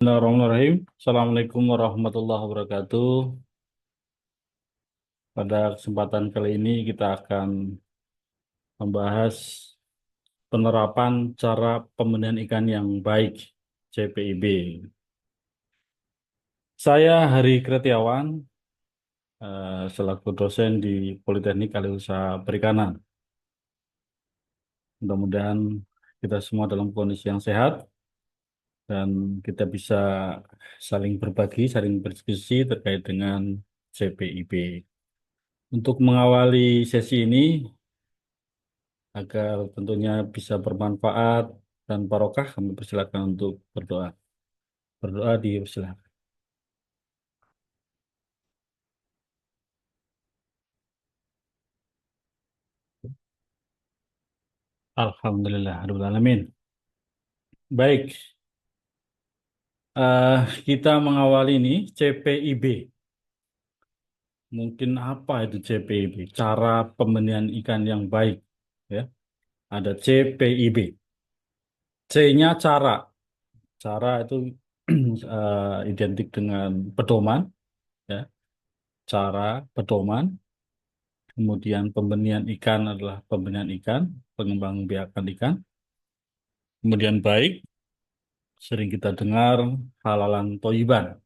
Bismillahirrahmanirrahim. Assalamualaikum warahmatullahi wabarakatuh. Pada kesempatan kali ini kita akan membahas penerapan cara pembenihan ikan yang baik, CPIB. Saya Hari Kretiawan, selaku dosen di Politeknik Kaliusaha Perikanan. Mudah-mudahan kita semua dalam kondisi yang sehat dan kita bisa saling berbagi, saling berdiskusi terkait dengan CPIB. Untuk mengawali sesi ini, agar tentunya bisa bermanfaat dan barokah, kami persilakan untuk berdoa. Berdoa dipersilakan. Alhamdulillah, Rabbil Alamin. Baik, eh, kita mengawali ini CPIB. Mungkin apa itu CPIB? Cara pembenihan ikan yang baik. Ya, ada CPIB. C-nya cara. Cara itu identik dengan pedoman. Ya, cara pedoman. Kemudian pembenihan ikan adalah pembenihan ikan, pengembangbiakan ikan. Kemudian baik, sering kita dengar halalan toiban.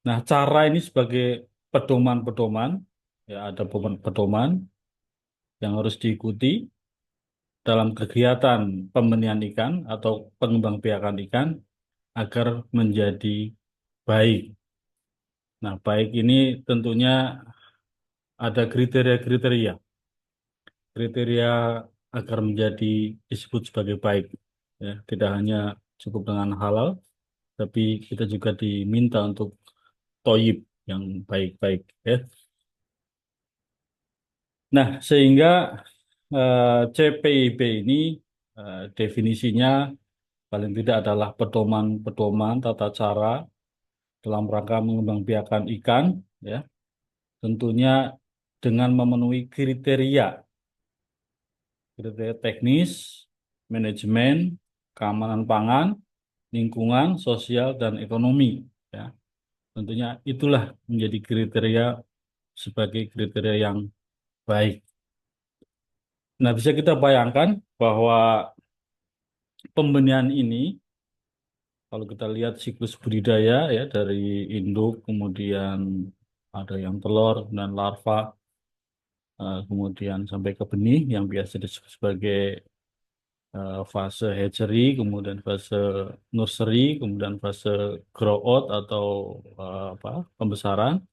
Nah, cara ini sebagai pedoman-pedoman, ya ada pedoman yang harus diikuti dalam kegiatan pembenihan ikan atau pengembangbiakan ikan agar menjadi baik. Nah, baik ini tentunya ada kriteria-kriteria. Kriteria agar menjadi disebut sebagai baik. Ya, tidak hanya cukup dengan halal, tapi kita juga diminta untuk toyib yang baik-baik. Ya. Nah, sehingga CPIB ini definisinya paling tidak adalah pedoman-pedoman tata cara dalam rangka mengembangbiakan ikan, ya, tentunya dengan memenuhi kriteria teknis, manajemen, keamanan pangan, lingkungan, sosial, dan ekonomi. Ya, tentunya itulah menjadi kriteria sebagai kriteria yang baik. Nah, bisa kita bayangkan bahwa pembenihan ini, kalau kita lihat siklus budidaya ya dari induk, kemudian ada yang telur dan larva, kemudian sampai ke benih yang biasa disebut sebagai fase hatchery, kemudian fase nursery, kemudian fase grow out atau apa pembesaran.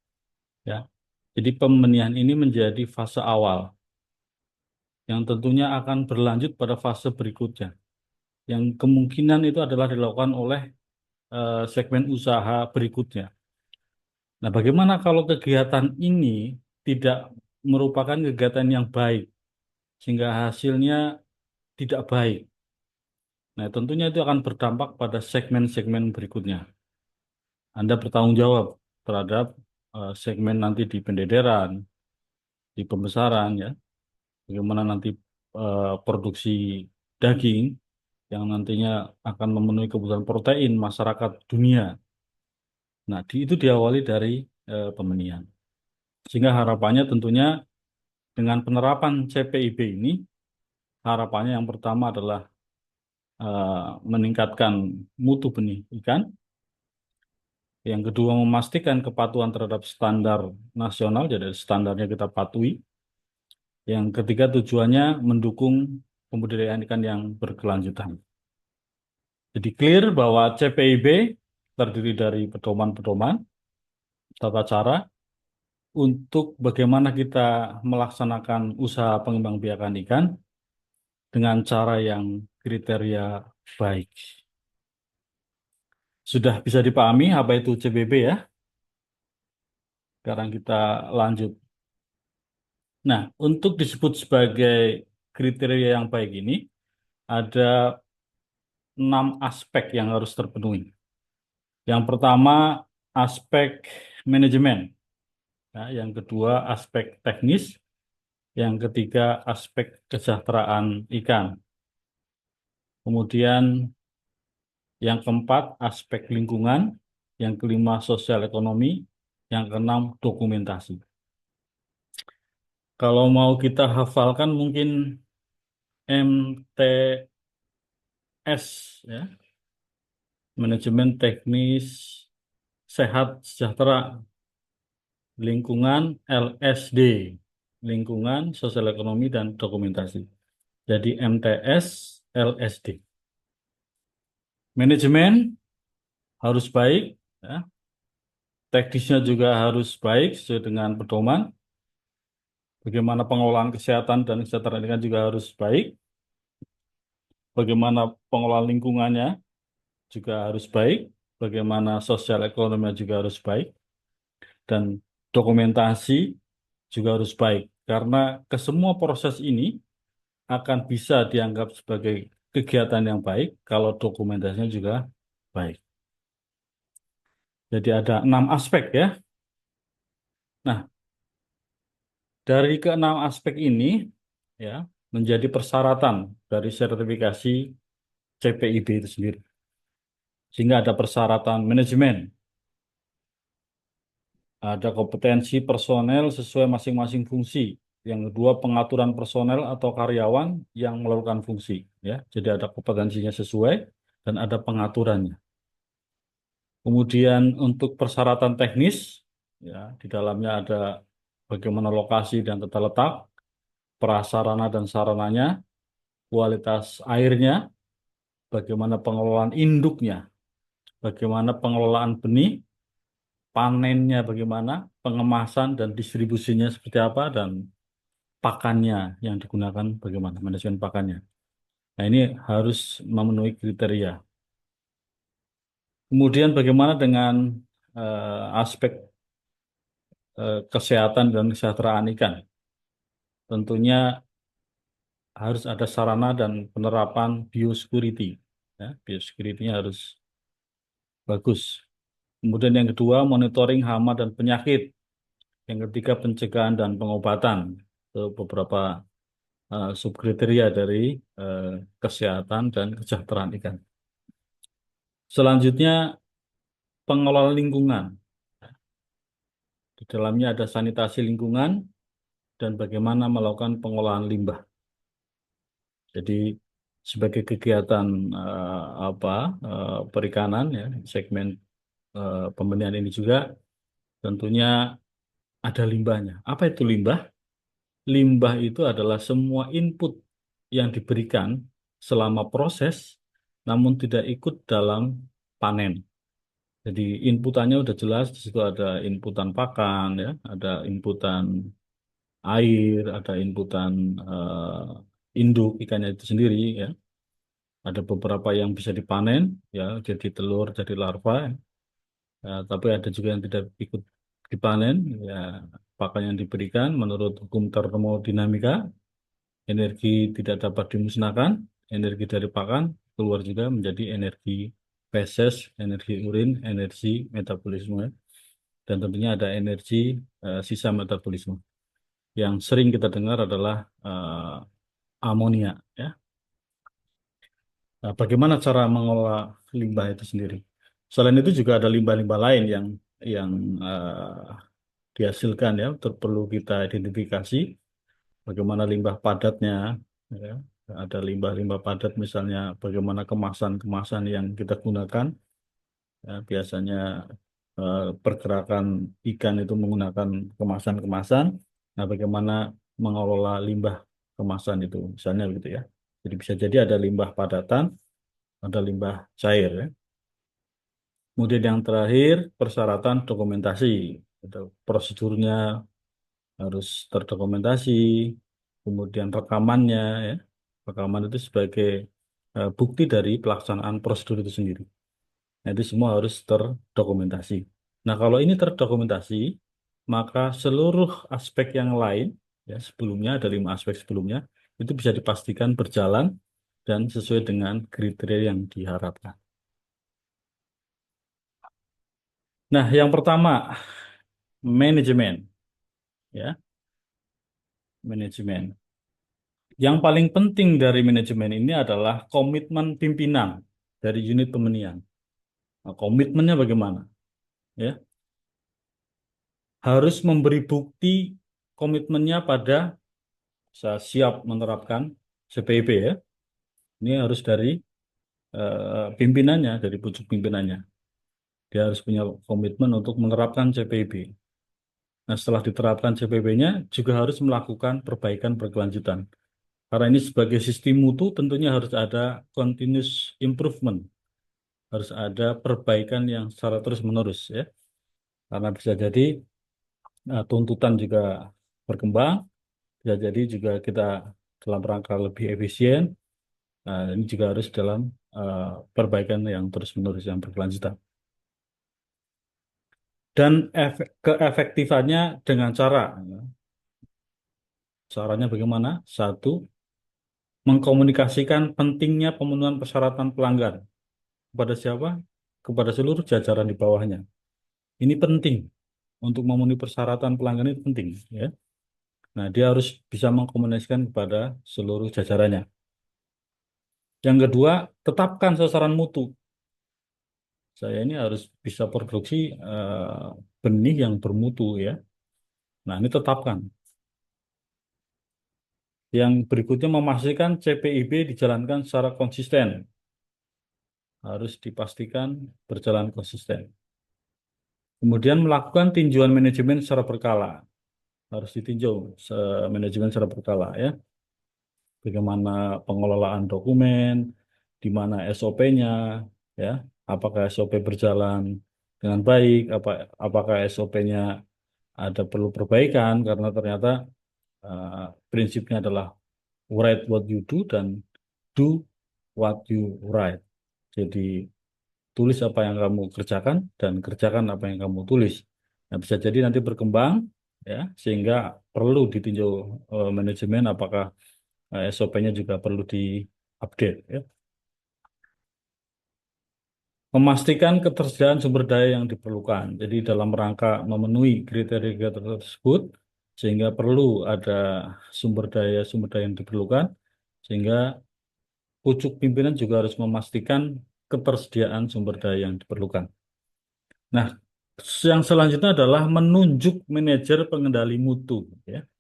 Ya, jadi pembenihan ini menjadi fase awal yang tentunya akan berlanjut pada fase berikutnya. Yang kemungkinan itu adalah dilakukan oleh segmen usaha berikutnya. Nah, bagaimana kalau kegiatan ini tidak merupakan kegiatan yang baik, sehingga hasilnya tidak baik? Nah, tentunya itu akan berdampak pada segmen-segmen berikutnya. Anda bertanggung jawab terhadap segmen nanti di pendederan, di pembesaran, ya, bagaimana nanti produksi daging yang nantinya akan memenuhi kebutuhan protein masyarakat dunia. Nah, itu diawali dari pembenihan. Sehingga harapannya tentunya dengan penerapan CPIB ini, harapannya yang pertama adalah meningkatkan mutu benih ikan. Yang kedua, memastikan kepatuhan terhadap standar nasional, jadi standarnya kita patuhi. Yang ketiga, tujuannya mendukung pembudidayaan ikan yang berkelanjutan. Jadi clear bahwa CPIB terdiri dari pedoman-pedoman, tata cara, untuk bagaimana kita melaksanakan usaha pengembangbiakan ikan dengan cara yang kriteria baik. Sudah bisa dipahami apa itu CBB ya? Sekarang kita lanjut. Nah, untuk disebut sebagai kriteria yang baik ini, ada 6 aspek yang harus terpenuhi. Yang pertama, aspek manajemen. Ya, yang kedua, aspek teknis. Yang ketiga, aspek kesejahteraan ikan. Kemudian Yang keempat, aspek lingkungan. Yang kelima, sosial ekonomi. Yang keenam, dokumentasi. Kalau mau kita hafalkan mungkin MTS ya, manajemen teknis sehat sejahtera, lingkungan LSD, lingkungan sosial ekonomi dan dokumentasi. Jadi MTS LSD. Manajemen harus baik, ya. Teknisnya juga harus baik sesuai dengan pedoman. Bagaimana pengelolaan kesehatan dan kesejahteraan lingkungan juga harus baik. Bagaimana pengelolaan lingkungannya juga harus baik. Bagaimana sosial ekonominya juga harus baik. Dan dokumentasi juga harus baik. Karena kesemua proses ini akan bisa dianggap sebagai kegiatan yang baik kalau dokumentasinya juga baik. Jadi ada 6 aspek ya. Nah, dari keenam aspek ini ya menjadi persyaratan dari sertifikasi CPIB itu sendiri. Sehingga ada persyaratan manajemen, ada kompetensi personel sesuai masing-masing fungsi. Yang kedua, pengaturan personel atau karyawan yang melakukan fungsi. Ya, jadi ada kompetensinya sesuai dan ada pengaturannya. Kemudian untuk persyaratan teknis, ya di dalamnya ada bagaimana lokasi dan tata letak, prasarana dan sarananya, kualitas airnya, bagaimana pengelolaan induknya, bagaimana pengelolaan benih, panennya bagaimana, pengemasan dan distribusinya seperti apa, dan pakannya yang digunakan bagaimana, manajemen pakannya. Nah, ini harus memenuhi kriteria. Kemudian bagaimana dengan aspek kesehatan dan kesejahteraan ikan. Tentunya harus ada sarana dan penerapan biosecurity. Ya, biosecurity-nya harus bagus. Kemudian yang kedua, monitoring hama dan penyakit. Yang ketiga, pencegahan dan pengobatan. Itu beberapa subkriteria dari eh, kesehatan dan kesejahteraan ikan. Selanjutnya, pengelolaan lingkungan. Di dalamnya ada sanitasi lingkungan dan bagaimana melakukan pengolahan limbah. Jadi sebagai kegiatan apa perikanan ya, segmen pembenihan ini juga tentunya ada limbahnya. Apa itu limbah? Limbah itu adalah semua input yang diberikan selama proses, namun tidak ikut dalam panen. Jadi inputannya udah jelas, di situ ada inputan pakan, ya, ada inputan air, ada inputan induk ikannya itu sendiri, ya. Ada beberapa yang bisa dipanen, ya, jadi telur, jadi larva, ya, tapi ada juga yang tidak ikut dipanen, ya. Pakan yang diberikan menurut hukum termodinamika, energi tidak dapat dimusnahkan, energi dari pakan keluar juga menjadi energi feses, energi urin, energi metabolisme, dan tentunya ada energi sisa metabolisme. Yang sering kita dengar adalah amonia. Ya. Nah, bagaimana cara mengolah limbah itu sendiri? Selain itu juga ada limbah-limbah lain yang dihasilkan ya, perlu kita identifikasi bagaimana limbah padatnya, ya. Ada limbah-limbah padat misalnya bagaimana kemasan-kemasan yang kita gunakan. Ya, biasanya pergerakan ikan itu menggunakan kemasan-kemasan. Nah, bagaimana mengelola limbah kemasan itu, misalnya begitu ya. Jadi bisa jadi ada limbah padatan, ada limbah cair ya. Kemudian yang terakhir persyaratan dokumentasi. Itu prosedurnya harus terdokumentasi, kemudian rekamannya ya. Rekaman itu sebagai bukti dari pelaksanaan prosedur itu sendiri. Nah, itu semua harus terdokumentasi. Nah, kalau ini terdokumentasi, maka seluruh aspek yang lain, ya sebelumnya, ada 5 aspek sebelumnya, itu bisa dipastikan berjalan dan sesuai dengan kriteria yang diharapkan. Nah, yang pertama, manajemen. Ya, manajemen. Yang paling penting dari manajemen ini adalah komitmen pimpinan. dari unit pembenihan. Nah, komitmennya bagaimana? Ya, harus memberi bukti komitmennya pada saya siap menerapkan CPIP ya. Ini harus dari pimpinannya, dari pucuk pimpinannya. Dia harus punya komitmen untuk menerapkan CPIP. Nah, setelah diterapkan CPIP-nya juga harus melakukan perbaikan berkelanjutan. Karena ini sebagai sistem mutu tentunya harus ada continuous improvement, harus ada perbaikan yang secara terus-menerus ya. Karena bisa jadi tuntutan juga berkembang, bisa jadi juga kita dalam rangka lebih efisien. Nah, ini juga harus dalam eh, perbaikan yang terus-menerus yang berkelanjutan. Dan keefektifannya dengan cara, ya. Caranya bagaimana? Satu, mengkomunikasikan pentingnya pemenuhan persyaratan pelanggan kepada siapa? Kepada seluruh jajaran di bawahnya. Ini penting untuk memenuhi persyaratan pelanggan itu penting, ya. Nah, dia harus bisa mengkomunikasikan kepada seluruh jajarannya. Yang kedua, tetapkan sasaran mutu. Saya ini harus bisa produksi benih yang bermutu, ya. Nah, ini tetapkan. Yang berikutnya memastikan CPIB dijalankan secara konsisten. Harus dipastikan berjalan konsisten. Kemudian melakukan tinjauan manajemen secara berkala. Harus ditinjau manajemen secara berkala ya. Bagaimana pengelolaan dokumen, di mana SOP-nya, ya. Apakah SOP berjalan dengan baik, apakah SOP-nya ada perlu perbaikan karena ternyata eh, prinsipnya adalah write what you do dan do what you write. Jadi tulis apa yang kamu kerjakan dan kerjakan apa yang kamu tulis. Nah, bisa jadi nanti berkembang ya sehingga perlu ditinjau manajemen apakah SOP-nya juga perlu diupdate ya. Memastikan ketersediaan sumber daya yang diperlukan. Jadi dalam rangka memenuhi kriteria tersebut sehingga perlu ada sumber daya yang diperlukan sehingga pucuk pimpinan juga harus memastikan ketersediaan sumber daya yang diperlukan. Nah, yang selanjutnya adalah menunjuk manajer pengendali mutu. Ya.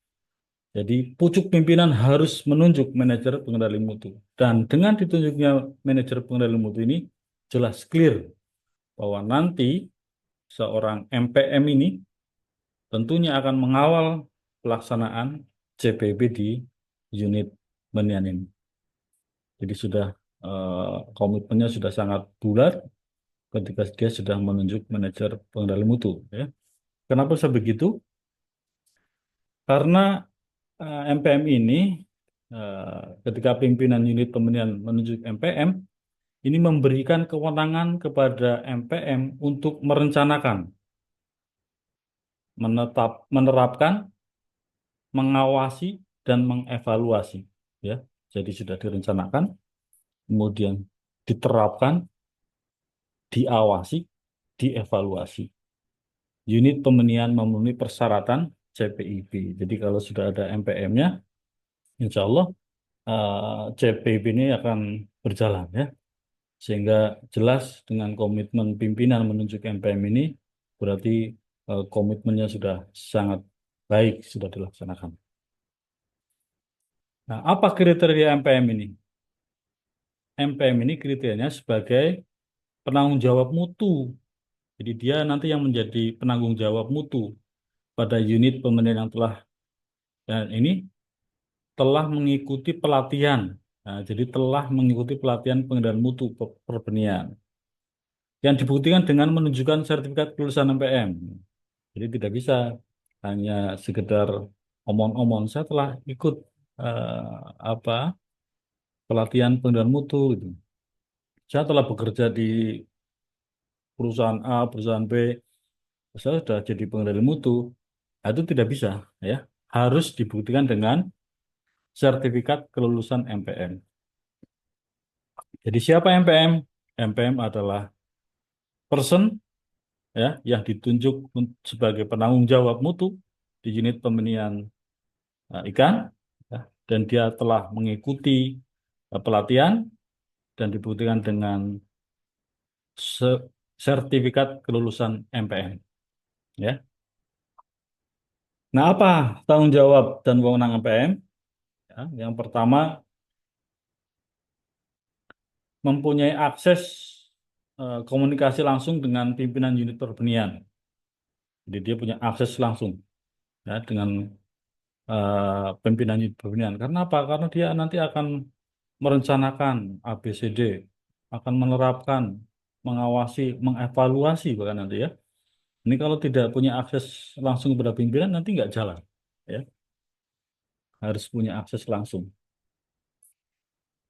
Jadi pucuk pimpinan harus menunjuk manajer pengendali mutu. Dan dengan ditunjuknya manajer pengendali mutu ini jelas clear bahwa nanti seorang MPM ini tentunya akan mengawal pelaksanaan CPB di unit Benian ini. Jadi sudah komitmennya sudah sangat bulat ketika dia sudah menunjuk manajer pengendali mutu. Ya. Kenapa saya begitu? Karena MPM ini ketika pimpinan unit pembenihan menunjuk MPM ini memberikan kewenangan kepada MPM untuk merencanakan, menerapkan, mengawasi dan mengevaluasi. Ya, jadi sudah direncanakan, kemudian diterapkan, diawasi, dievaluasi. Unit pembenihan memenuhi persyaratan CPIP. Jadi kalau sudah ada MPM-nya, insya Allah CPIP ini akan berjalan ya. Sehingga jelas dengan komitmen pimpinan menunjuk MPM ini berarti komitmennya sudah sangat baik sudah dilaksanakan. Nah, apa kriteria MPM ini? MPM ini kriterianya sebagai penanggung jawab mutu. Jadi dia nanti yang menjadi penanggung jawab mutu pada unit pembenihan yang ini telah mengikuti pelatihan. Nah, jadi telah mengikuti pelatihan pengendalian mutu perbenihan yang dibuktikan dengan menunjukkan sertifikat kelulusan MPM. Jadi tidak bisa hanya sekedar omong-omong. Saya telah ikut apa pelatihan pengendalian mutu gitu. Saya telah bekerja di perusahaan A, perusahaan B. Saya sudah jadi pengendali mutu. Nah, itu tidak bisa, ya. Harus dibuktikan dengan sertifikat kelulusan MPM. Jadi siapa MPM? MPM adalah person ya yang ditunjuk sebagai penanggung jawab mutu di unit pembenihan ikan ya, dan dia telah mengikuti pelatihan dan dibuktikan dengan se- sertifikat kelulusan MPM, ya. Nah, apa tanggung jawab dan wewenang MPM? Ya, yang pertama, mempunyai akses komunikasi langsung dengan pimpinan unit perbenihan. Jadi dia punya akses langsung, ya, dengan pimpinan unit perbenihan. Karena apa? Karena dia nanti akan merencanakan ABCD, akan menerapkan, mengawasi, mengevaluasi bahkan nanti, ya. Ini kalau tidak punya akses langsung kepada pimpinan nanti nggak jalan, ya. Harus punya akses langsung.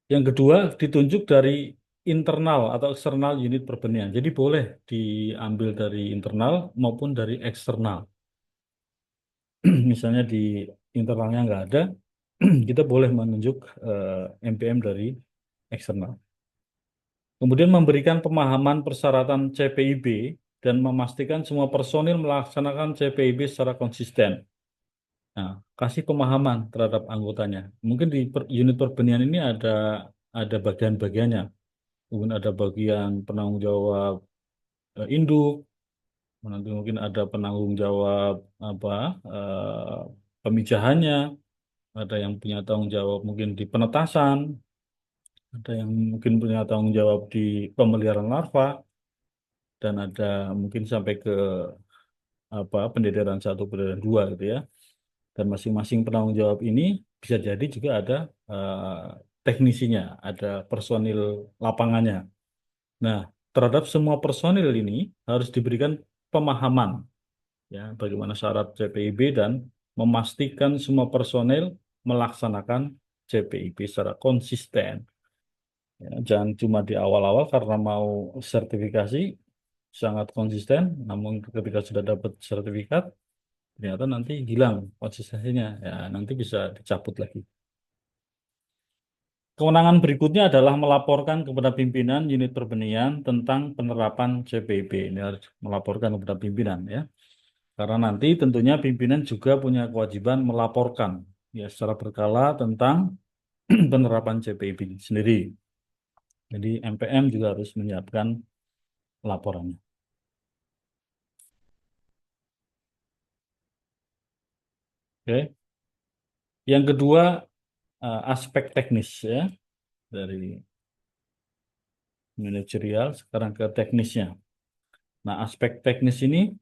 Yang kedua, ditunjuk dari internal atau eksternal unit perbenihan. Jadi boleh diambil dari internal maupun dari eksternal. Misalnya di internalnya nggak ada, kita boleh menunjuk MPM dari eksternal. Kemudian memberikan pemahaman persyaratan CPIB dan memastikan semua personil melaksanakan CPIB secara konsisten. Nah, kasih pemahaman terhadap anggotanya. Mungkin di unit perbenihan ini ada bagian-bagiannya. Mungkin ada bagian penanggung jawab induk, nanti mungkin ada penanggung jawab apa pemijahannya, ada yang punya tanggung jawab mungkin di penetasan, ada yang mungkin punya tanggung jawab di pemeliharaan larva, dan ada mungkin sampai ke apa pendidikan satu, pendidikan dua gitu, ya. Dan masing-masing penanggung jawab ini bisa jadi juga ada teknisinya, ada personil lapangannya. Nah, terhadap semua personil ini harus diberikan pemahaman, ya, bagaimana syarat CPIB dan memastikan semua personil melaksanakan CPIB secara konsisten. Ya, jangan cuma di awal-awal karena mau sertifikasi sangat konsisten, namun ketika sudah dapat sertifikat ternyata nanti hilang konsistensinya, ya nanti bisa dicabut lagi. Kewenangan berikutnya adalah melaporkan kepada pimpinan unit perbenihan tentang penerapan CPIB. Ini harus melaporkan kepada pimpinan, ya. Karena nanti tentunya pimpinan juga punya kewajiban melaporkan, ya, secara berkala tentang penerapan CPIB sendiri. Jadi MPM juga harus menyiapkan laporannya. Oke. Yang kedua, aspek teknis, ya, dari manajerial sekarang ke teknisnya. Nah, aspek teknis ini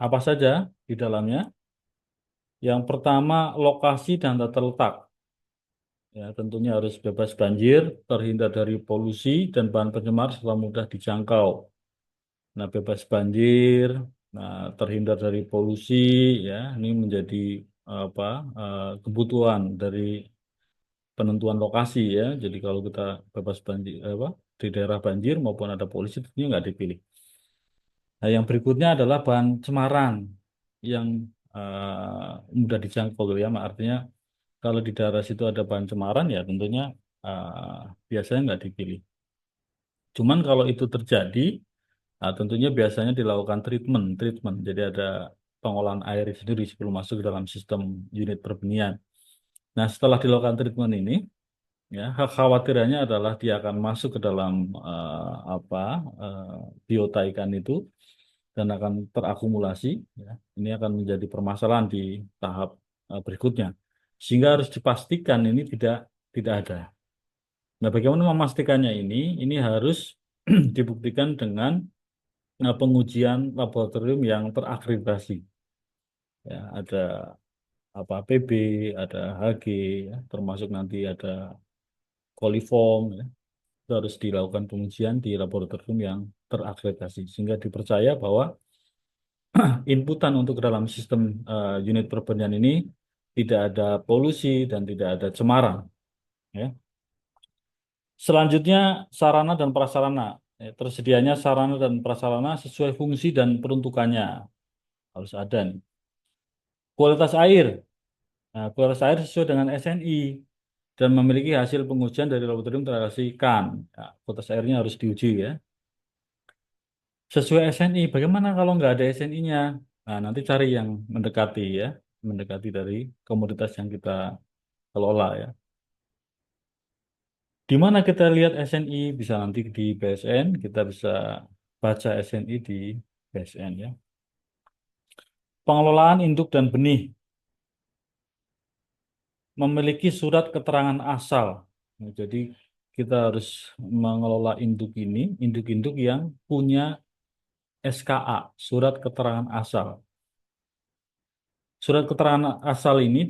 apa saja di dalamnya? Yang pertama, lokasi dan tata letak. Ya, tentunya harus bebas banjir, terhindar dari polusi dan bahan pencemar serta mudah dijangkau. Nah, bebas banjir, nah, terhindar dari polusi, ya, ini menjadi apa kebutuhan dari penentuan lokasi, ya. Jadi kalau kita bebas banjir, apa, di daerah banjir maupun ada polusi, tentunya nggak dipilih. Nah, yang berikutnya adalah bahan cemaran yang mudah dijangkau, gitu, ya. Artinya kalau di daerah situ ada bahan cemaran, ya tentunya biasanya nggak dipilih. Cuman kalau itu terjadi, nah, tentunya biasanya dilakukan treatment. Jadi ada pengolahan air sendiri sebelum masuk ke dalam sistem unit perbenihan. Nah, setelah dilakukan treatment ini, ya, kekhawatirannya adalah dia akan masuk ke dalam apa biota ikan itu dan akan terakumulasi. Ya. Ini akan menjadi permasalahan di tahap berikutnya. Sehingga harus dipastikan ini tidak ada. Nah, bagaimana memastikannya ini? Ini harus dibuktikan dengan pengujian laboratorium yang terakreditasi. Ya, ada apa PB, ada HG, ya, termasuk nanti ada coliform, ya. Itu harus dilakukan pengujian di laboratorium yang terakreditasi sehingga dipercaya bahwa inputan untuk dalam sistem unit perbenihan ini tidak ada polusi dan tidak ada cemaran, ya. Selanjutnya, sarana dan prasarana. Ya, tersedianya sarana dan prasarana sesuai fungsi dan peruntukannya harus ada nih. Kualitas air. Nah, kualitas air sesuai dengan SNI dan memiliki hasil pengujian dari laboratorium terasihkan. Ya, kualitas airnya harus diuji, ya. Sesuai SNI. Bagaimana kalau nggak ada SNI-nya? Nah, nanti cari yang mendekati, ya, mendekati dari komoditas yang kita kelola, ya. Di mana kita lihat SNI bisa nanti di BSN, kita bisa baca SNI di BSN ya. Pengelolaan induk dan benih memiliki surat keterangan asal. Nah, jadi kita harus mengelola induk ini, induk-induk yang punya SKA, surat keterangan asal. Surat keterangan asal ini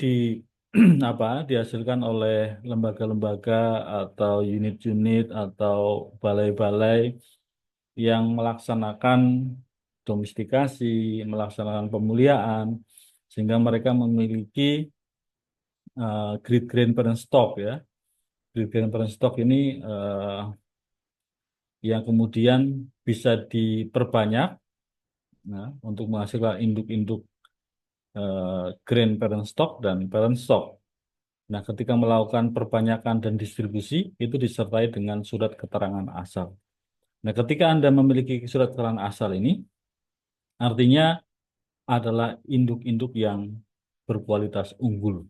apa dihasilkan oleh lembaga-lembaga atau unit-unit atau balai-balai yang melaksanakan domestikasi, melaksanakan pemuliaan, sehingga mereka memiliki great grandparent stock ya. Great grandparent stock ini yang kemudian bisa diperbanyak, nah, untuk menghasilkan induk-induk grandparent stock dan parent stock. Nah, ketika melakukan perbanyakan dan distribusi, itu disertai dengan surat keterangan asal. Nah, ketika Anda memiliki surat keterangan asal ini, artinya adalah induk-induk yang berkualitas unggul.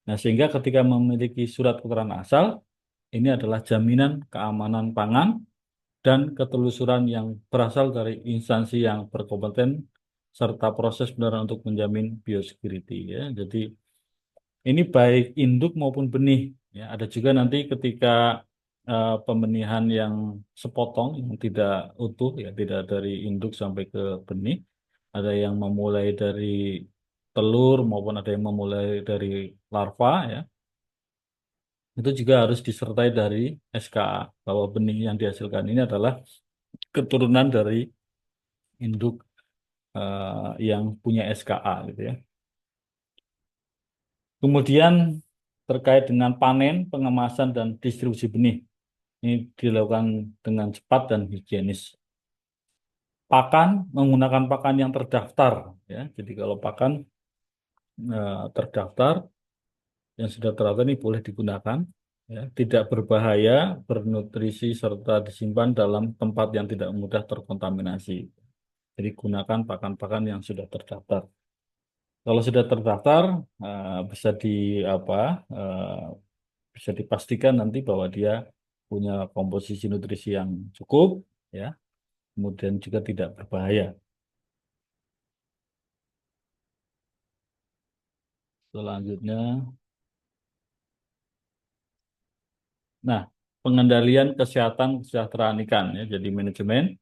Nah, sehingga ketika memiliki surat keterangan asal, ini adalah jaminan keamanan pangan dan ketelusuran yang berasal dari instansi yang berkompeten serta proses benaran untuk menjamin biosecurity ya. Jadi ini baik induk maupun benih ya. Ada juga nanti ketika pembenihan yang sepotong yang tidak utuh ya, tidak dari induk sampai ke benih. Ada yang memulai dari telur maupun ada yang memulai dari larva ya. Itu juga harus disertai dari SKA bahwa benih yang dihasilkan ini adalah keturunan dari induk yang punya SKA gitu ya. Kemudian terkait dengan panen, pengemasan dan distribusi benih ini dilakukan dengan cepat dan higienis. Pakan menggunakan pakan yang terdaftar ya. Jadi kalau pakan terdaftar yang sudah terdaftar ini boleh digunakan ya, tidak berbahaya, bernutrisi serta disimpan dalam tempat yang tidak mudah terkontaminasi. Jadi gunakan pakan-pakan yang sudah terdaftar. Kalau sudah terdaftar, bisa di apa? Bisa dipastikan nanti bahwa dia punya komposisi nutrisi yang cukup, ya. Kemudian juga tidak berbahaya. Selanjutnya, nah, pengendalian kesehatan kesejahteraan ikan, ya. Jadi manajemen,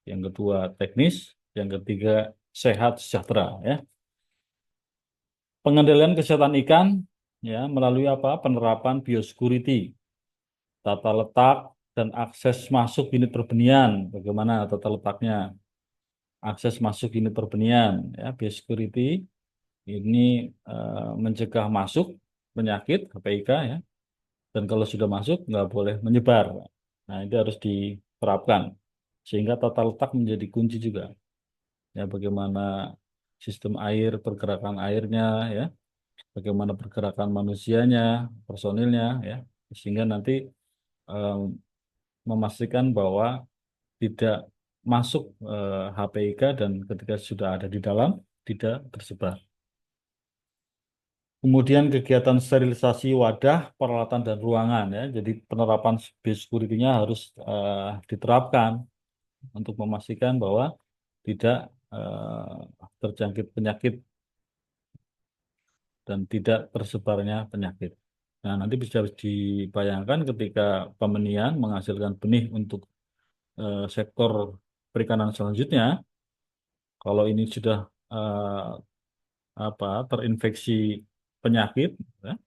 yang kedua teknis, yang ketiga sehat sejahtera, ya. Pengendalian kesehatan ikan, ya, melalui apa? Penerapan biosecurity, tata letak dan akses masuk unit perbenihan. Bagaimana tata letaknya? Akses masuk unit perbenihan, ya, biosecurity ini mencegah masuk penyakit HPIK ya. Dan kalau sudah masuk nggak boleh menyebar. Nah, itu harus diterapkan sehingga tata letak menjadi kunci juga. Ya, bagaimana sistem air, pergerakan airnya ya, bagaimana pergerakan manusianya, personilnya ya, sehingga nanti eh, memastikan bahwa tidak masuk HPIK dan ketika sudah ada di dalam tidak tersebar. Kemudian kegiatan sterilisasi wadah, peralatan dan ruangan ya. Jadi penerapan biosecurity-nya harus diterapkan untuk memastikan bahwa tidak terjangkit penyakit dan tidak tersebarnya penyakit. Nah, nanti bisa dibayangkan ketika pembenihan menghasilkan benih untuk sektor perikanan selanjutnya, kalau ini sudah eh, terinfeksi penyakit, ya,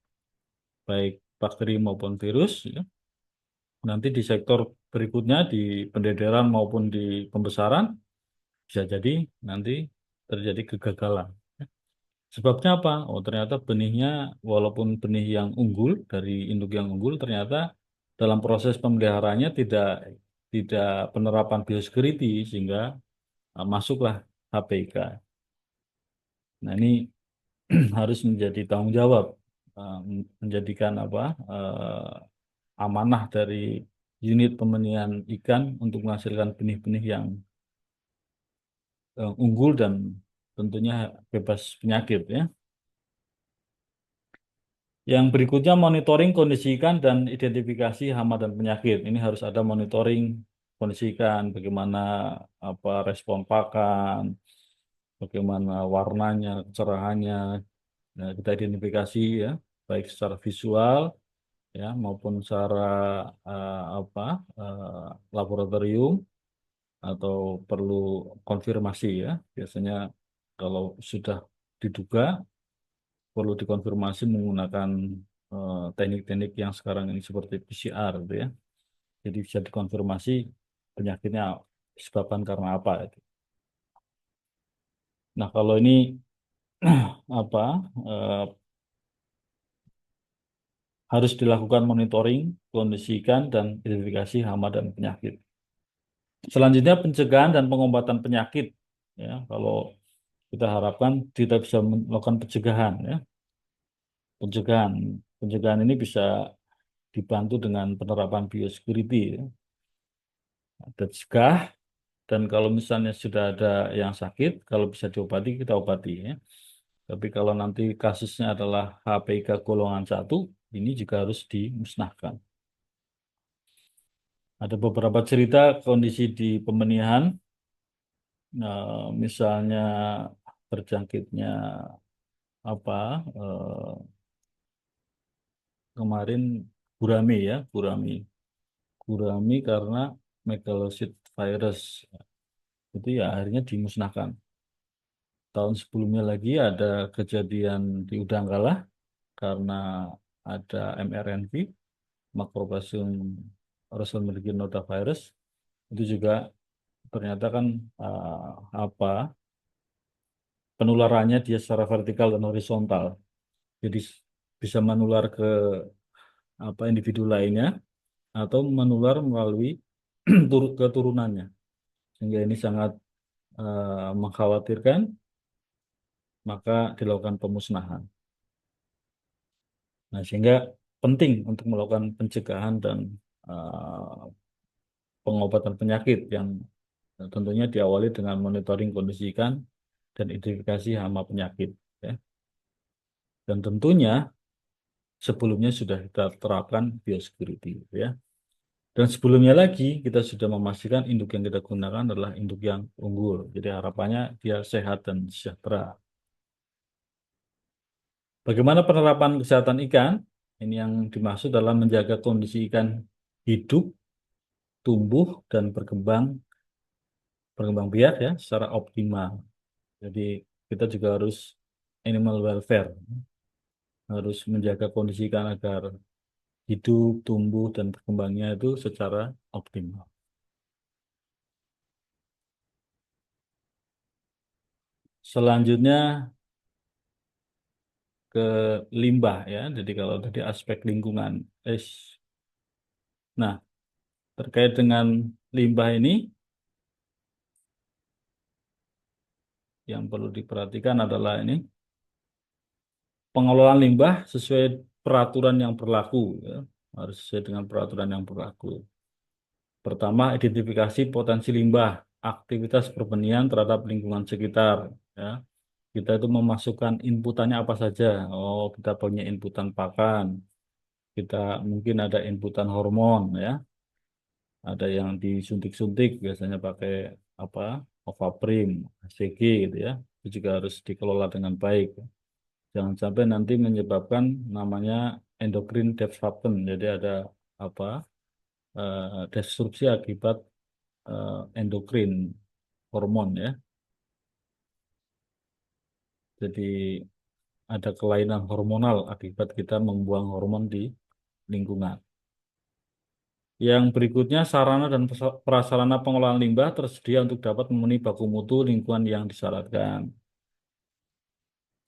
baik bakteri maupun virus, ya, nanti di sektor berikutnya di pendederan maupun di pembesaran bisa jadi nanti terjadi kegagalan. Sebabnya apa? Oh, ternyata benihnya walaupun benih yang unggul dari induk yang unggul ternyata dalam proses pemeliharaannya tidak penerapan biosecurity sehingga masuklah HPK. Nah, ini harus menjadi tanggung jawab menjadikan amanah dari unit pembenihan ikan untuk menghasilkan benih-benih yang unggul dan tentunya bebas penyakit ya. Yang berikutnya monitoring kondisi ikan dan identifikasi hama dan penyakit. Ini harus ada monitoring kondisi ikan, bagaimana apa respon pakan, bagaimana warnanya, kecerahannya. Nah, kita identifikasi ya, baik secara visual ya maupun secara apa laboratorium atau perlu konfirmasi ya. Biasanya kalau sudah diduga perlu dikonfirmasi menggunakan teknik-teknik yang sekarang ini seperti PCR gitu ya. Jadi bisa dikonfirmasi penyakitnya disebabkan karena apa itu. Nah, kalau ini apa eh, harus dilakukan monitoring kondisi ikan dan identifikasi hama dan penyakit. Selanjutnya pencegahan dan pengobatan penyakit ya. Kalau kita harapkan kita bisa melakukan pencegahan ya. Pencegahan. Pencegahan ini bisa dibantu dengan penerapan biosecurity ya. Ada cegah dan kalau misalnya sudah ada yang sakit, kalau bisa diobati kita obati ya. Tapi kalau nanti kasusnya adalah HPK golongan satu, ini juga harus dimusnahkan. Ada beberapa cerita kondisi di pemenihan, misalnya terjangkitnya apa kemarin gurame ya, gurame karena megalocyte virus itu ya akhirnya dimusnahkan. Tahun sebelumnya lagi ada kejadian di Udangkala karena ada mRNV, Macrobacillus rotavirus, itu juga ternyata kan apa penularannya dia secara vertikal dan horizontal. Jadi bisa menular ke apa individu lainnya atau menular melalui keturunannya. Sehingga ini sangat mengkhawatirkan, maka dilakukan pemusnahan. Nah, sehingga penting untuk melakukan pencegahan dan eh, pengobatan penyakit yang tentunya diawali dengan monitoring kondisi ikan dan identifikasi hama penyakit. Ya. Dan tentunya sebelumnya sudah kita terapkan biosecurity. Ya. Dan sebelumnya lagi kita sudah memastikan induk yang kita gunakan adalah induk yang unggul. Jadi harapannya dia sehat dan sejahtera. Bagaimana penerapan kesehatan ikan? Ini yang dimaksud adalah menjaga kondisi ikan hidup, tumbuh, dan berkembang biak ya secara optimal. Jadi kita juga harus animal welfare, harus menjaga kondisi ikan agar hidup, tumbuh, dan berkembangnya itu secara optimal. Selanjutnya ke limbah ya. Jadi kalau tadi aspek lingkungan. Nah, terkait dengan limbah ini yang perlu diperhatikan adalah ini pengelolaan limbah sesuai peraturan yang berlaku ya. Harus sesuai dengan peraturan yang berlaku. Pertama, identifikasi potensi limbah, aktivitas perbenihan terhadap lingkungan sekitar ya. Kita itu memasukkan inputannya apa saja. Oh, kita punya inputan pakan, kita mungkin ada inputan hormon ya. Ada yang disuntik-suntik biasanya pakai apa? Ovaprim, HCG gitu ya. Itu juga harus dikelola dengan baik. Jangan sampai nanti menyebabkan namanya endocrine disruption. Jadi ada apa? Disrupsi akibat endokrin hormon ya. Jadi ada kelainan hormonal akibat kita membuang hormon di lingkungan. Yang berikutnya, sarana dan prasarana pengolahan limbah tersedia untuk dapat memenuhi baku mutu lingkungan yang disyaratkan.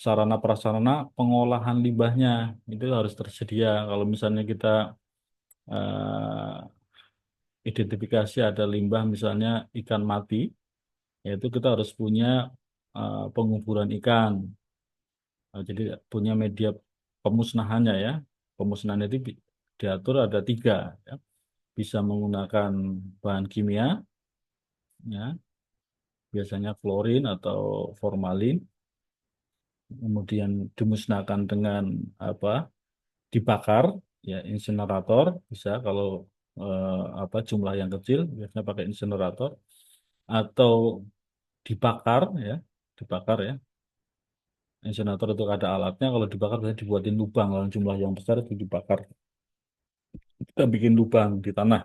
Sarana prasarana pengolahan limbahnya itu harus tersedia. Kalau misalnya kita identifikasi ada limbah misalnya ikan mati, yaitu kita harus punya penguburan ikan. Jadi punya media pemusnahannya ya. Pemusnahan itu diatur ada tiga, ya. Bisa menggunakan bahan kimia, ya, biasanya klorin atau formalin, kemudian dimusnahkan dengan apa? dibakar, ya insinerator bisa kalau apa jumlah yang kecil biasanya pakai insinerator atau dibakar ya, dibakar ya. Insinerator itu ada alatnya, kalau dibakar biasanya dibuatin lubang, kalau jumlah yang besar itu dibakar. Kita bikin lubang di tanah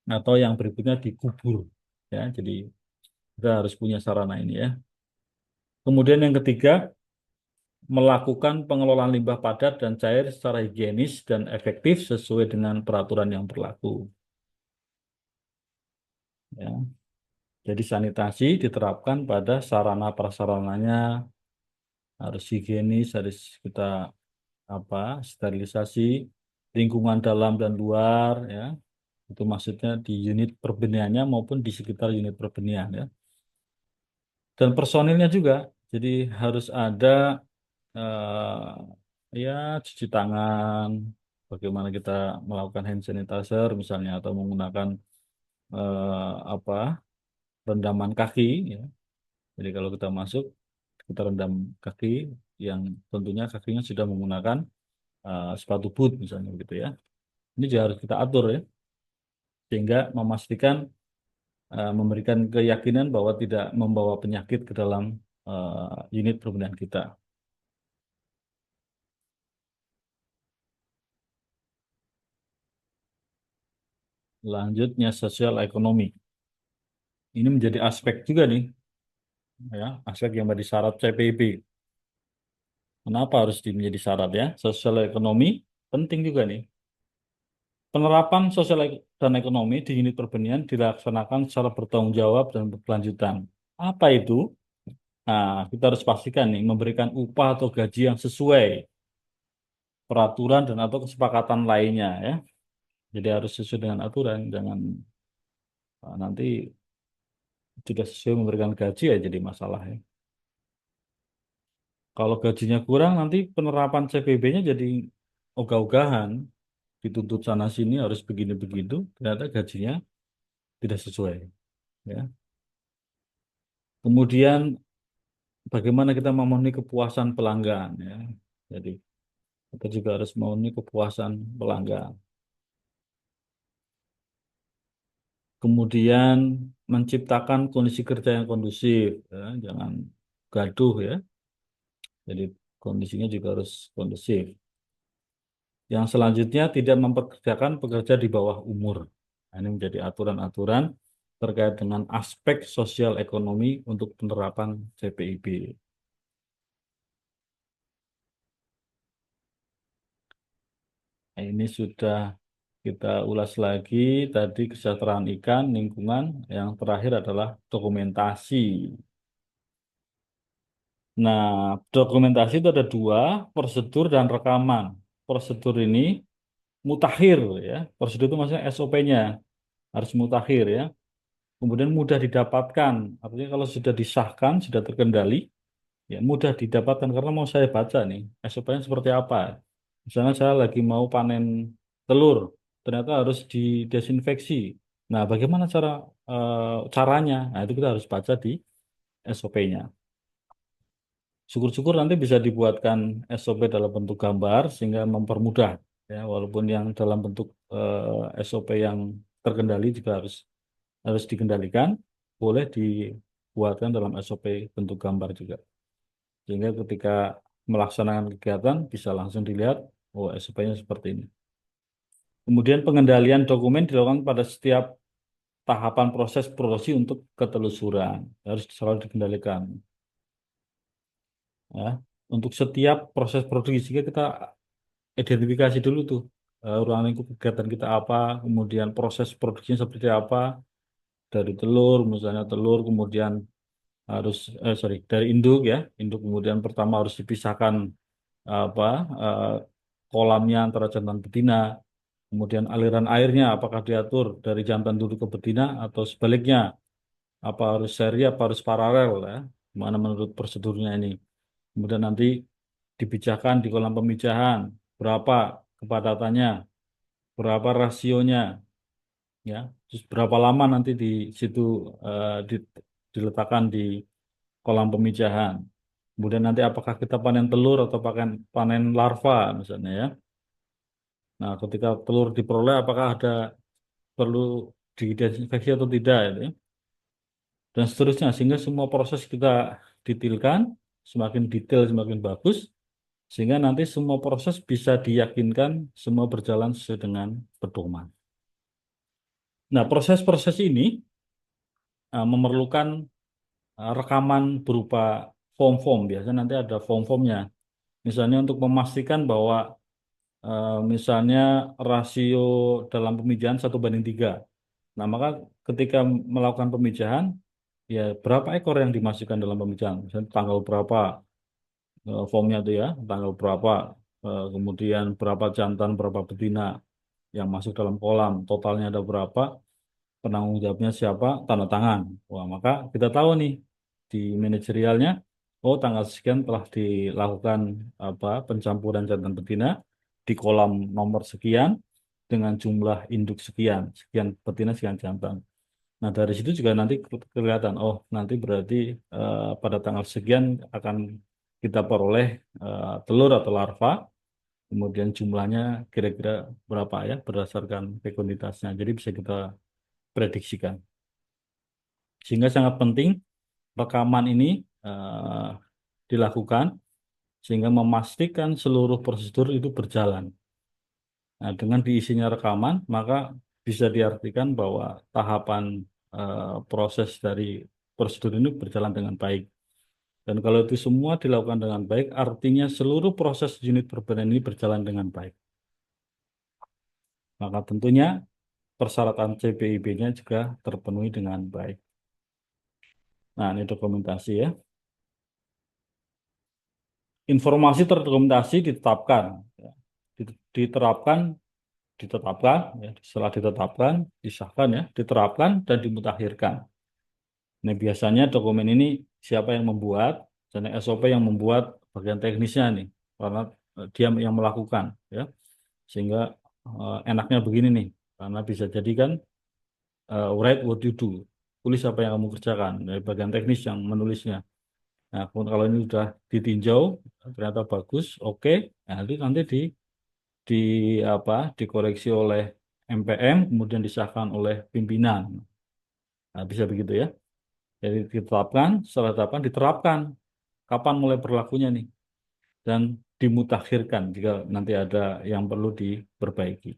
atau yang berikutnya dikubur ya. Jadi kita harus punya sarana ini ya. Kemudian yang ketiga, melakukan pengelolaan limbah padat dan cair secara higienis dan efektif sesuai dengan peraturan yang berlaku. Ya. Jadi sanitasi diterapkan pada sarana prasarananya harus higienis, harus kita apa sterilisasi lingkungan dalam dan luar ya. Itu maksudnya di unit perbenihannya maupun di sekitar unit perbenihan ya. Dan personilnya juga. Jadi harus ada ya cuci tangan, bagaimana kita melakukan hand sanitizer misalnya atau menggunakan apa rendaman kaki ya. Jadi kalau kita masuk kita rendam kaki yang tentunya kakinya sudah menggunakan sepatu boot misalnya gitu ya. Ini juga harus kita atur ya sehingga memastikan memberikan keyakinan bahwa tidak membawa penyakit ke dalam unit perbenihan kita. Lanjutnya sosial ekonomi. Ini menjadi aspek juga nih ya, aspek yang menjadi syarat CPIP. Kenapa harus menjadi syarat ya? Sosial ekonomi penting juga nih. Penerapan sosial dan ekonomi di unit perbenihan dilaksanakan secara bertanggung jawab dan berkelanjutan. Apa itu? Nah, kita harus pastikan nih, memberikan upah atau gaji yang sesuai peraturan dan atau kesepakatan lainnya ya. Jadi harus sesuai dengan aturan, jangan nanti tidak sesuai memberikan gaji ya jadi masalah ya. Kalau gajinya kurang nanti penerapan CPB-nya jadi ogah-ogahan, dituntut sana sini harus begini begitu, ternyata gajinya tidak sesuai ya. Kemudian bagaimana kita memenuhi kepuasan pelanggan ya. Jadi kita juga harus memenuhi kepuasan pelanggan. Kemudian menciptakan kondisi kerja yang kondusif ya, jangan gaduh ya. Jadi kondisinya juga harus kondusif. Yang selanjutnya tidak mempekerjakan pekerja di bawah umur. Nah, ini menjadi aturan-aturan terkait dengan aspek sosial ekonomi untuk penerapan CPIB. Nah, ini sudah kita ulas lagi tadi kesejahteraan ikan, lingkungan. Yang terakhir adalah dokumentasi. Nah, dokumentasi itu ada dua, prosedur dan rekaman. Prosedur ini mutakhir ya. Prosedur itu maksudnya SOP-nya harus mutakhir ya. Kemudian mudah didapatkan. Artinya kalau sudah disahkan, sudah terkendali, ya mudah didapatkan karena mau saya baca nih SOP-nya seperti apa. Misalnya saya lagi mau panen telur, ternyata harus didesinfeksi. Nah, bagaimana caranya? Nah, itu kita harus baca di SOP-nya. Syukur-syukur nanti bisa dibuatkan SOP dalam bentuk gambar sehingga mempermudah ya, walaupun yang dalam bentuk SOP yang terkendali juga harus harus dikendalikan, boleh dibuatkan dalam SOP bentuk gambar juga. Sehingga ketika melaksanakan kegiatan bisa langsung dilihat, oh SOP-nya seperti ini. Kemudian pengendalian dokumen dilakukan pada setiap tahapan proses produksi untuk ketelusuran. Harus selalu dikendalikan. Ya. Untuk setiap proses produksi kita identifikasi dulu tuh ruang lingkup kegiatan kita apa, kemudian proses produksinya seperti apa, dari telur, misalnya telur, kemudian harus sorry dari induk ya induk kemudian pertama harus dipisahkan apa eh, kolamnya antara jantan betina kemudian aliran airnya apakah diatur dari jantan dulu ke betina atau sebaliknya apa harus seri apa harus paralel ya mana menurut prosedurnya ini kemudian nanti dipijahkan di kolam pemijahan berapa kepadatannya berapa rasionya ya terus berapa lama nanti di situ diletakkan di kolam pemijahan. Kemudian nanti apakah kita panen telur atau panen larva misalnya ya. Nah, ketika telur diperoleh, apakah ada perlu didesinfeksi atau tidak, gitu ya. Dan seterusnya, sehingga semua proses kita detailkan, semakin detail semakin bagus, sehingga nanti semua proses bisa diyakinkan semua berjalan sesuai dengan pedoman. Nah, proses-proses ini memerlukan rekaman berupa form-form. Biasanya nanti ada form-formnya. Misalnya untuk memastikan bahwa misalnya rasio dalam pemijahan 1:3. Nah, maka ketika melakukan pemijahan, ya berapa ekor yang dimasukkan dalam pemijahan? Misalnya tanggal berapa formnya itu ya, tanggal berapa, kemudian berapa jantan, berapa betina yang masuk dalam kolam, totalnya ada berapa, penanggung jawabnya siapa, tanda tangan. Wah, maka kita tahu nih di manajerialnya, oh tanggal sekian telah dilakukan apa pencampuran jantan betina di kolam nomor sekian dengan jumlah induk sekian, sekian betina, sekian jantan. Nah, dari situ juga nanti kelihatan, oh nanti berarti pada tanggal sekian akan kita peroleh telur atau larva, kemudian jumlahnya kira-kira berapa ya berdasarkan fekunitasnya. Jadi bisa kita prediksikan. Sehingga sangat penting rekaman ini eh, dilakukan sehingga memastikan seluruh prosedur itu berjalan. Nah, dengan diisinya rekaman, maka bisa diartikan bahwa tahapan proses dari prosedur ini berjalan dengan baik. Dan kalau itu semua dilakukan dengan baik, artinya seluruh proses unit perbendaharaan ini berjalan dengan baik. Maka tentunya persyaratan CPIB-nya juga terpenuhi dengan baik. Nah, ini dokumentasi ya. Informasi terdokumentasi ditetapkan. Ya. Diterapkan, ditetapkan, ya. Setelah ditetapkan, disahkan ya, diterapkan dan dimutakhirkan. Nah, biasanya dokumen ini siapa yang membuat, dan SOP yang membuat bagian teknisnya nih, karena dia yang melakukan, ya. Sehingga enaknya begini nih, karena bisa jadi kan write what you do, tulis apa yang kamu kerjakan, dari bagian teknis yang menulisnya. Nah, kalau ini sudah ditinjau, ternyata bagus, oke, nah, nanti di apa dikoreksi oleh MPM, kemudian disahkan oleh pimpinan. Nah, bisa begitu ya. Jadi ditetapkan, setelah ditetapkan, diterapkan. Kapan mulai berlakunya nih? Dan dimutakhirkan jika nanti ada yang perlu diperbaiki.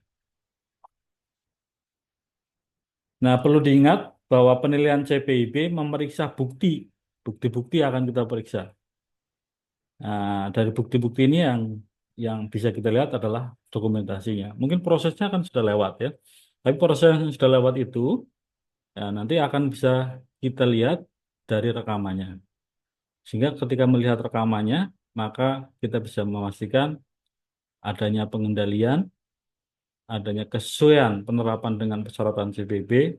Nah, perlu diingat bahwa penilaian CPIB memeriksa bukti. Bukti-bukti akan kita periksa. Nah, dari bukti-bukti ini yang bisa kita lihat adalah dokumentasinya. Mungkin prosesnya kan sudah lewat ya. Tapi proses yang sudah lewat itu ya, nanti akan bisa kita lihat dari rekamannya. Sehingga ketika melihat rekamannya, maka kita bisa memastikan adanya pengendalian, adanya kesesuaian penerapan dengan persyaratan CPB,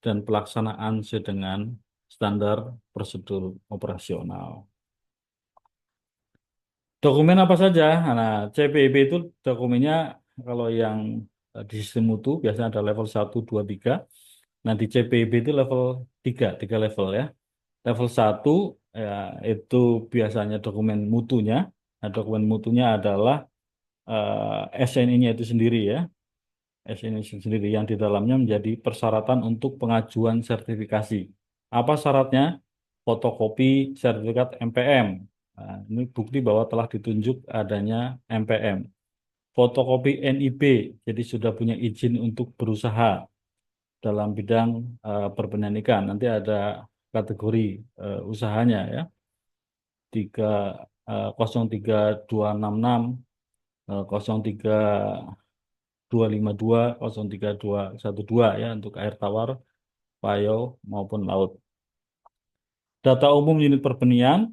dan pelaksanaan sesuai dengan standar prosedur operasional. Dokumen apa saja? Nah, CPIB itu dokumennya kalau yang di sistem mutu biasanya ada level 1, 2, 3. Nah, di CPIB itu level 3, 3 level ya. Level 1 ya, itu biasanya dokumen mutunya. Nah, dokumen mutunya adalah SNI-nya itu sendiri ya. SNI sendiri yang di dalamnya menjadi persyaratan untuk pengajuan sertifikasi. Apa syaratnya? Fotokopi sertifikat MPM. Nah, ini bukti bahwa telah ditunjuk adanya MPM. Fotokopi NIB, jadi sudah punya izin untuk berusaha dalam bidang perbendaharaan ikan. Nanti ada kategori usahanya ya. 03 03 266 03 252 ya untuk air tawar, payau maupun laut. Data umum unit perbenihan,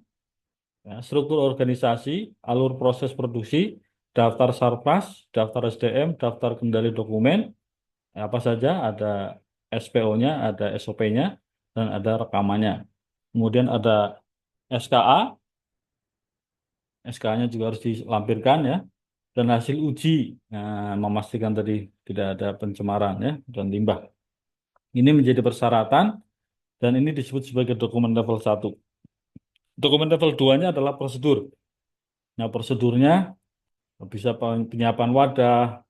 ya, struktur organisasi, alur proses produksi, daftar sarpras, daftar SDM, daftar kendali dokumen, ya, apa saja, ada SPO-nya, ada SOP-nya, dan ada rekamannya. Kemudian ada SKA, SKA-nya juga harus dilampirkan ya, dan hasil uji, nah, memastikan tadi tidak ada pencemaran ya dan limbah. Ini menjadi persyaratan dan ini disebut sebagai dokumen level 1. Dokumen level 2-nya adalah prosedur. Nah, prosedurnya bisa penyiapan wadah,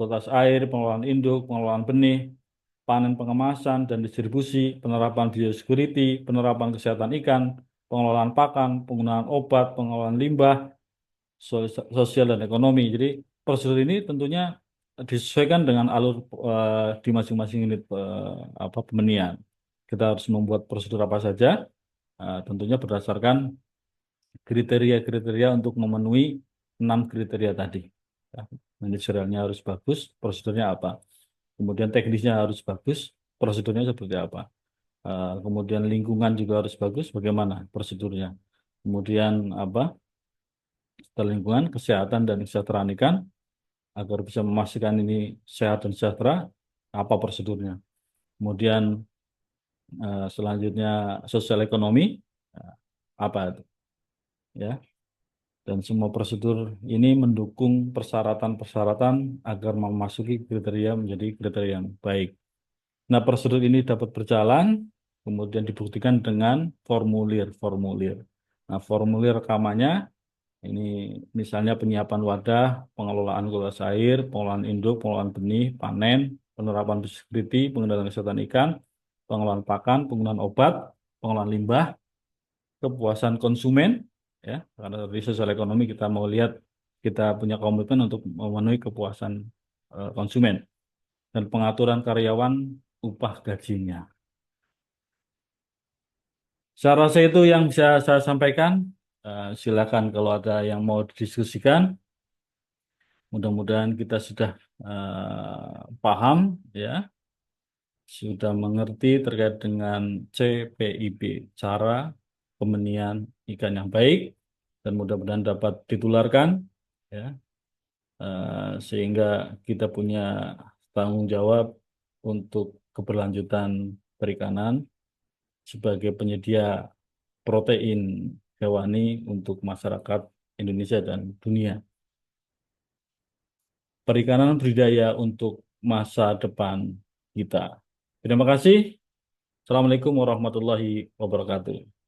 kualitas air, pengelolaan induk, pengelolaan benih, panen pengemasan dan distribusi, penerapan biosecurity, penerapan kesehatan ikan, pengelolaan pakan, penggunaan obat, pengelolaan limbah, sosial dan ekonomi. Jadi prosedur ini tentunya disesuaikan dengan alur di masing-masing unit pembenihan. Kita harus membuat prosedur apa saja, tentunya berdasarkan kriteria-kriteria untuk memenuhi 6 kriteria tadi. Ya, manajerialnya harus bagus, prosedurnya apa. Kemudian teknisnya harus bagus, prosedurnya seperti apa. Kemudian lingkungan juga harus bagus, bagaimana prosedurnya. Kemudian apa? Setelah lingkungan, kesehatan dan kesejahteraan ikan, agar bisa memastikan ini sehat dan sejahtera, apa prosedurnya. Kemudian selanjutnya sosial ekonomi, eh, apa itu? Ya, dan semua prosedur ini mendukung persyaratan-persyaratan agar memasuki kriteria menjadi kriteria yang baik. Nah, prosedur ini dapat berjalan, kemudian dibuktikan dengan formulir-formulir. Nah, formulir rekamannya ini misalnya penyiapan wadah, pengelolaan kualitas air, pengelolaan induk, pengelolaan benih, panen, penerapan biosecurity, pengendalian kesehatan ikan, pengelolaan pakan, penggunaan obat, pengelolaan limbah, kepuasan konsumen, ya, karena dari sosial ekonomi kita mau lihat kita punya komitmen untuk memenuhi kepuasan konsumen dan pengaturan karyawan upah gajinya. Saya rasa itu yang bisa saya sampaikan. Silakan kalau ada yang mau didiskusikan. Mudah-mudahan kita sudah paham, ya, sudah mengerti terkait dengan CPIB, cara pembenihan ikan yang baik, dan mudah-mudahan dapat ditularkan, ya, sehingga kita punya tanggung jawab untuk keberlanjutan perikanan sebagai penyedia protein hewani untuk masyarakat Indonesia dan dunia. Perikanan budidaya untuk masa depan kita. Terima kasih. Assalamualaikum warahmatullahi wabarakatuh.